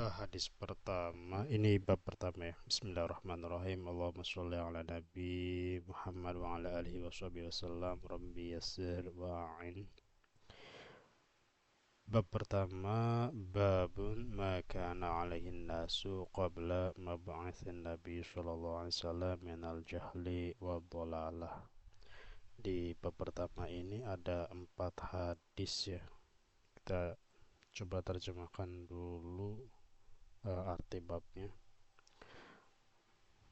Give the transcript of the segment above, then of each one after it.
Hadis pertama, ini bab pertama ya. Bismillahirrahmanirrahim. Allahumma sholli ala Nabi Muhammad wa ala alihi washabihi wasallam. Rabbi yassir wa'in. Bab pertama, babun ma kana alaihin nasu qabla mab'atsin Nabi sallallahu alaihi wasallam minal jahli wa dhalalah. Di bab pertama ini ada 4 hadis ya. Kita coba terjemahkan dulu arti babnya.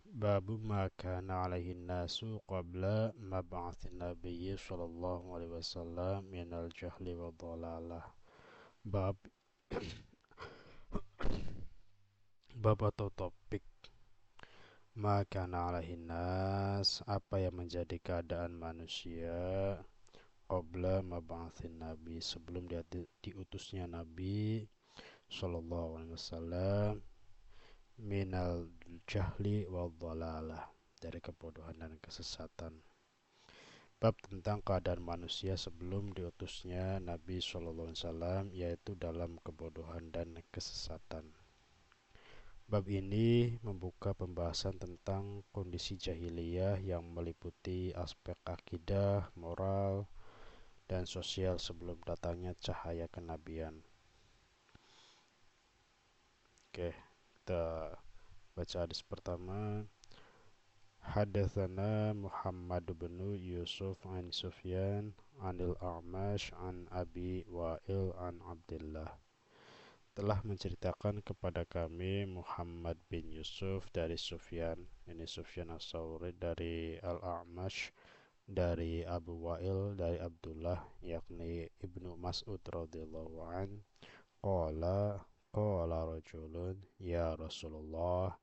Babu ma kana alaihi nasu qabla mab'atsin nabiyyi sallallahu alaihi wasallam minal jahli wa dhalalah. Bab bab atau topik ma kana alaihi nas, apa yang menjadi keadaan manusia qabla mab'atsin nabi, sebelum diutusnya nabi sallallahu alaihi wasallam minal jahli wa dhalalah, dari kebodohan dan kesesatan. Bab tentang keadaan manusia sebelum diutusnya Nabi Shallallahu Alaihi Wasallam, yaitu dalam kebodohan dan kesesatan. Bab ini membuka pembahasan tentang kondisi jahiliyah yang meliputi aspek akidah, moral, dan sosial sebelum datangnya cahaya kenabian. Oke, kita baca hadis pertama. Hadatsana Muhammad bin Yusuf an Sufyan anil A'mash an Abi Wa'il an Abdullah. Telah menceritakan kepada kami Muhammad bin Yusuf dari Sufyan, ini Sufyan as-Sawri, dari Al-A'mash, dari Abu Wa'il, dari Abdullah, yakni Ibnu Mas'ud radhiyallahu an. Qala rajulun ya Rasulullah,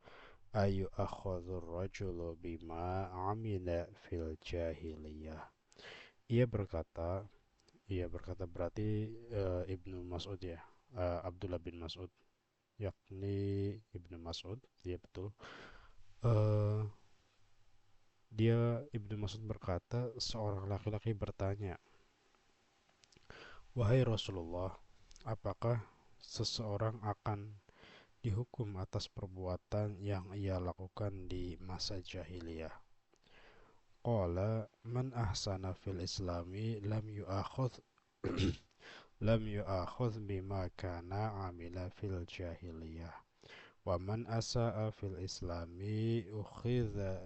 ayu akhadhur rajulu bima amila fil jahiliyah. Ia berkata berarti Ibnu Mas'ud ya, Abdullah bin Mas'ud, yakni Ibnu Mas'ud, dia betul. Uh, Ibnu Mas'ud berkata, seorang laki-laki bertanya, wahai Rasulullah, apakah seseorang akan dihukum atas perbuatan yang ia lakukan di masa jahiliyah? Qala man ahsana fil islami lam yu'akhudh bima kana amila fil jahiliyah, wa man asa'a fil islami ukhidha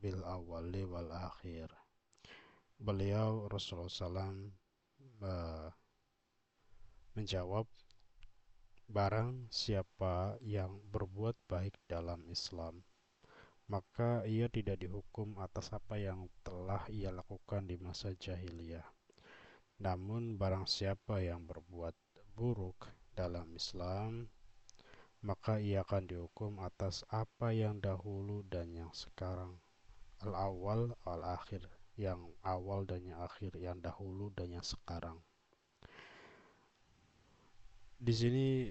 bil awali wal akhir. Beliau Rasulullah SAW menjawab, barang siapa yang berbuat baik dalam Islam, maka ia tidak dihukum atas apa yang telah ia lakukan di masa jahiliyah. Namun barang siapa yang berbuat buruk dalam Islam, maka ia akan dihukum atas apa yang dahulu dan yang sekarang. Al-awwal al-akhir, yang awal dan yang akhir, yang dahulu dan yang sekarang. Di sini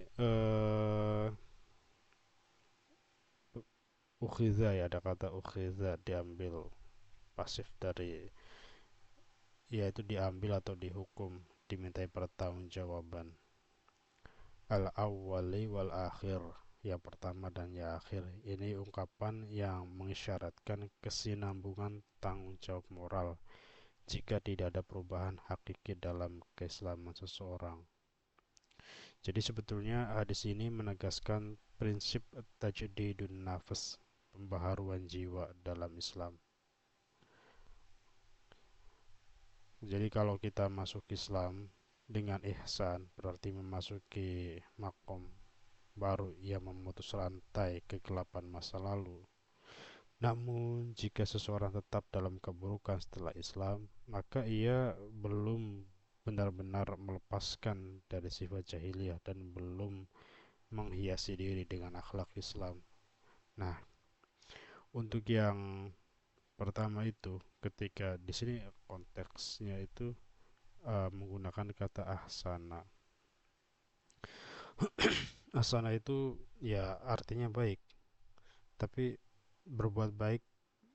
ukhidha ya, ada kata ukhidha, diambil, pasif dari, yaitu diambil atau dihukum, dimintai pertanggungjawaban. Al-awwali wal akhir, yang pertama dan yang akhir. Ini ungkapan yang mengisyaratkan kesinambungan tanggung jawab moral jika tidak ada perubahan hakiki dalam keislaman seseorang. Jadi sebetulnya hadis ini menegaskan prinsip tajdidun nafas, pembaharuan jiwa dalam Islam. Jadi kalau kita masuk Islam dengan ihsan, berarti memasuki makom baru yang memutus rantai kegelapan masa lalu. Namun jika seseorang tetap dalam keburukan setelah Islam, maka ia belum benar-benar melepaskan dari sifat jahiliyah dan belum menghiasi diri dengan akhlak Islam. Nah, untuk yang pertama itu, ketika di sini konteksnya itu menggunakan kata ahsana. Ahsana itu ya artinya baik, tapi berbuat baik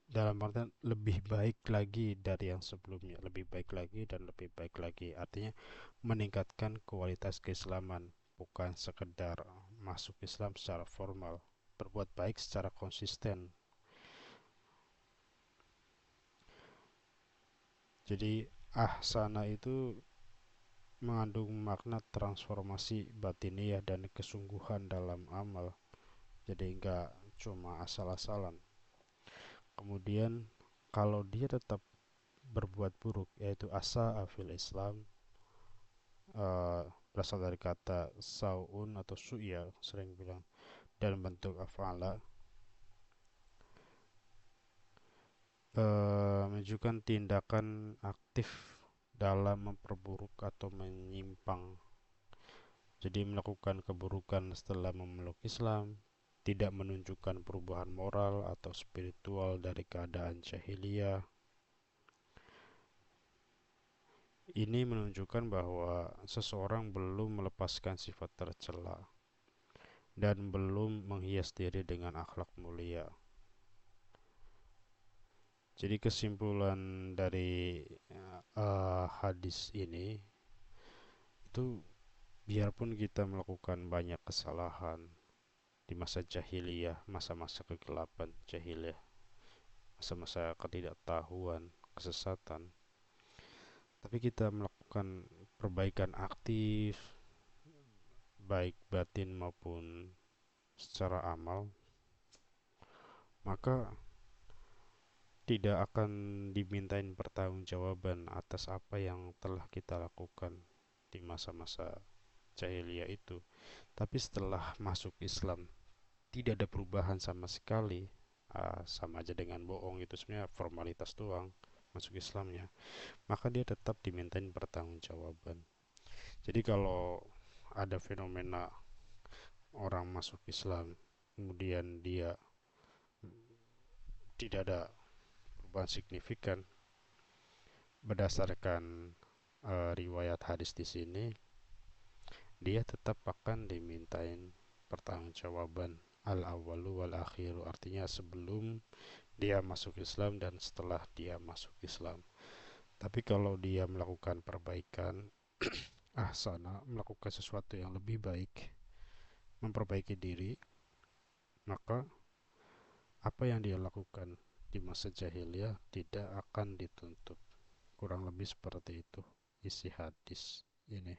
dalam artian lebih baik lagi dari yang sebelumnya, lebih baik lagi dan lebih baik lagi, artinya meningkatkan kualitas keislaman, bukan sekedar masuk Islam secara formal, berbuat baik secara konsisten. Jadi ahsana itu mengandung makna transformasi batiniah dan kesungguhan dalam amal. Jadi enggak cuma asal-asalan. Kemudian kalau dia tetap berbuat buruk, yaitu asa fil Islam, berasal dari kata saun atau su'ya, sering bilang, dan bentuk af'ala, menunjukkan tindakan aktif dalam memperburuk atau menyimpang. Jadi melakukan keburukan setelah memeluk Islam tidak menunjukkan perubahan moral atau spiritual dari keadaan jahiliyah. Ini menunjukkan bahwa seseorang belum melepaskan sifat tercela dan belum menghias diri dengan akhlak mulia. Jadi kesimpulan dari hadis ini itu, biarpun kita melakukan banyak kesalahan di masa jahiliyah, masa-masa kegelapan jahiliyah, masa-masa ketidaktahuan, kesesatan, tapi kita melakukan perbaikan aktif, baik batin maupun secara amal, maka tidak akan dimintain pertanggungjawaban atas apa yang telah kita lakukan di masa-masa jahiliyah itu. Tapi setelah masuk Islam, tidak ada perubahan sama sekali. Sama aja dengan bohong, itu sebenarnya formalitas doang masuk Islamnya. Maka dia tetap dimintain pertanggungjawaban. Jadi kalau ada fenomena orang masuk Islam, kemudian dia tidak ada perubahan signifikan berdasarkan riwayat hadis di sini, dia tetap akan dimintain pertanggungjawaban al-awwalu wal akhiru, artinya sebelum dia masuk Islam dan setelah dia masuk Islam. Tapi kalau dia melakukan perbaikan, ahsana, melakukan sesuatu yang lebih baik, memperbaiki diri, maka apa yang dia lakukan di masa jahiliyah tidak akan dituntut. Kurang lebih seperti itu isi hadis ini.